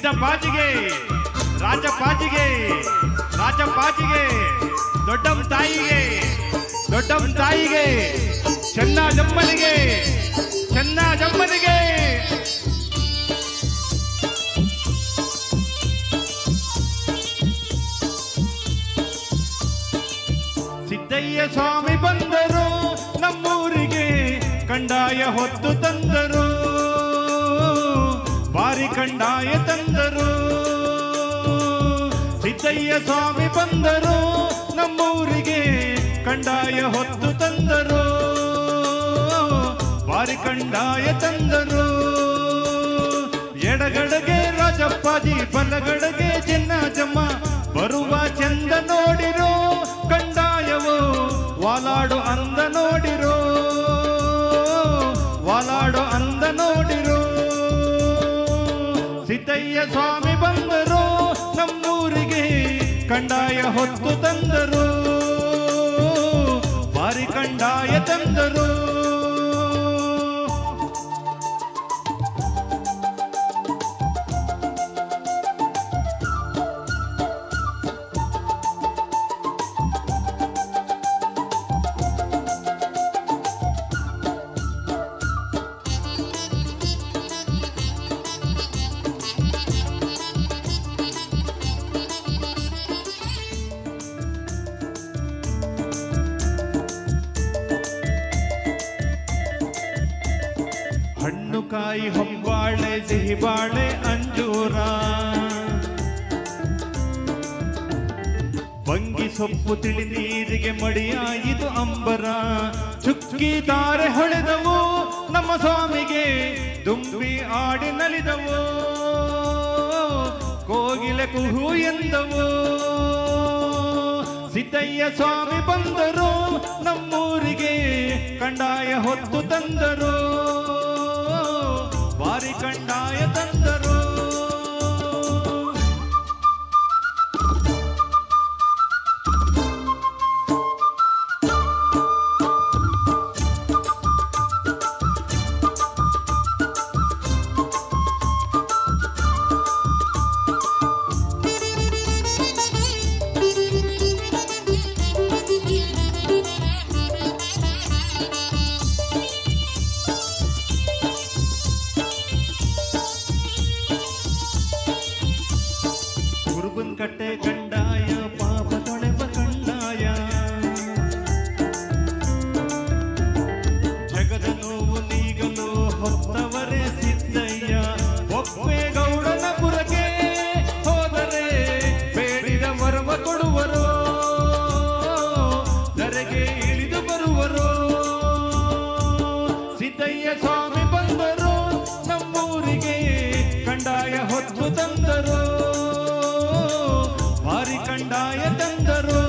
ಸಿದ್ದಪ್ಪಾಜಿಗೆ, ರಾಜಪ್ಪಾಜಿಗೆ, ರಾಜಪ್ಪಾಜಿಗೆ, ದೊಡ್ಡಮ್ಮ ತಾಯಿಗೆ, ದೊಡ್ಡಮ್ಮ ತಾಯಿಗೆ, ಚೆನ್ನಜಮ್ಮನಿಗೆ, ಚೆನ್ನಜಮ್ಮನಿಗೆ. ಸಿದ್ದಯ್ಯ ಸ್ವಾಮಿ ಬಂದರು ನಮ್ಮೂರಿಗೆ, ಕಂದಾಯ ಹೊತ್ತು ತಂದರು, ಬಾರಿ ಕಂದಾಯ ತಂದರು. ಸಿದ್ದಯ್ಯ ಸ್ವಾಮಿ ಬಂದರು ನಮ್ಮೂರಿಗೆ, ಕಂದಾಯ ಹೊತ್ತು ತಂದರು, ಬಾರಿ ಕಂದಾಯ ತಂದರು. ಎಡಗಡೆಗೆ ರಾಜಪ್ಪಾಜಿ, ಬಲಗಡೆಗೆ ಚೆನ್ನಜಮ್ಮ, ಬರುವ ಚಂದ ನೋಡಿರೋ ಕಂದಾಯವು, ವಾಲಾಡು ಅಂದ ನೋಡಿರೋ, ವಾಲಾಡು ಅಂದ ನೋಡಿರೋ. ಸಿದ್ದಯ್ಯ ಸ್ವಾಮಿ ಬಂದರು ನಮ್ಮೂರಿಗೆ, ಕಂದಾಯ ಹೊತ್ತು ತಂದರು, ಬಾರಿ ಕಂದಾಯ ತಂದರು. ಹಣ್ಣು ಕಾಯಿ ಹೊಂಬಾಳೆ, ಸಿಹಿ ಬಾಳೆ ಅಂಜೂರ, ಬಂಗಿ ಸೊಪ್ಪು ತಿಳಿ ನೀರಿಗೆ ಮಡಿಯಾಯಿತು ಅಂಬರ. ಚುಕ್ಕಿ ತಾರೆ ಹೊಳೆದವು ನಮ್ಮ ಸ್ವಾಮಿಗೆ, ದುಂಬಿ ಆಡಿ ನಲಿದವು, ಕೋಗಿಲೆ ಕುಹು ಎಂದವು. ಸಿದ್ದಯ್ಯ ಸ್ವಾಮಿ ಬಂದರು ನಮ್ಮೂರಿಗೆ, ಕಂದಾಯ ಹೊತ್ತು ತಂದರು, ಬಾರಿ ಕಂದಾಯ ತಂದರು. ಕಟ್ಟೆ ಕಂದಾಯ, ಪಾಪ ತೊಳೆವ ಕಂದಾಯ, ಜಗದ ನೋವು ನೀಗಲು ಹೊತ್ತವರೇ ಸಿದ್ದಯ್ಯ. ಒಪ್ಪೆ ಗೌಡನ ಪುರಕ್ಕೆ ಹೋದರೆ ಬೇಡಿದ ವರವ ಕೊಡುವರು, ಧರೆಗೆ ಇಳಿದು ಬರುವರು. ಸಿದ್ದಯ್ಯ ಸ್ವಾಮಿ ಬಂದರು ನಮ್ಮೂರಿಗೆ, ಕಂದಾಯ ಹೊತ್ತು ತಂದರು, ಬಾರಿ ಕಂದಾಯ ತಂದರು.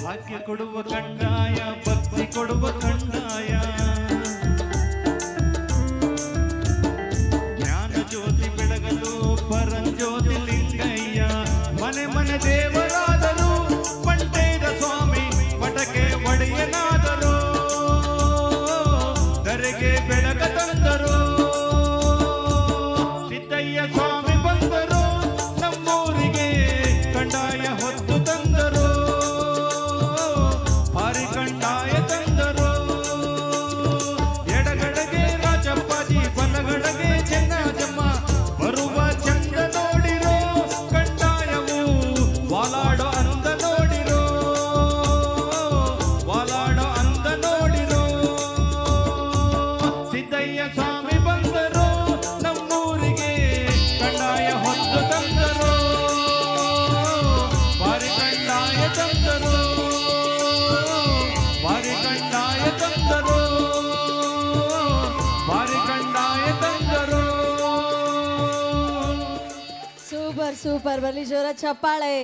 ಭಾಗ್ಯ ಕೊಡುವ ಕಂದಾಯ, ಭಕ್ತಿ ಕೊಡುವ ಕಂದಾಯ, ಜ್ಞಾನ ಜ್ಯೋತಿ ಬೆಳಗಲು ಪರಂಜ್ಯೋತಿ ಲಿಂಗಯ್ಯ. ಮನೆ ಮನೆ ದೇವರಾದರು ಪಂಟೇದ ಸ್ವಾಮಿ, ಮಠಕ್ಕೆ ಒಡೆಯನಾದರು, ಧರೆಗೆ ಬೆಳಕ ತಂದರು. ಸಿದ್ದಯ್ಯ ಸ್ವಾಮಿ ಬಂದರು ನಮ್ಮೂರಿಗೆ, ಕಂದಾಯ ಹೊತ್ತು ತಂದರು, ಬಾರಿ ಕಂದಾಯ ತಂದರು. ಎಡಗಡೆಗೆ ರಾಜಪ್ಪಾಜಿ, ಬಲಗಡೆಗೆ ಚೆನ್ನಜಮ್ಮ, ಬರುವ ಚಂದ ನೋಡಿರೋ ಕಂದಾಯವು, ವಾಲಾಡೋ ಅಂದ ನೋಡಿರೋ, ವಾಲಾಡೋ ಅಂದ ನೋಡಿರೋ. ಸಿದ್ದಯ್ಯ ಸ್ವಾಮಿ ಬಂದರು ನಮ್ಮೂರಿಗೆ, ಕಂದಾಯ ಹೊತ್ತು ತಂದರು, ಬಾರಿ ಕಂದಾಯ ತಂದರು, ಬಾರಿ ಕಂದಾಯ ತಂದರು, ಬಾರಿ ಕಂದಾಯ ತಂದರು. ಸೂಪರ್ ಸೂಪರ್, ಬರ್ಲಿ ಜೋರ ಚಪ್ಪಾಳೆ.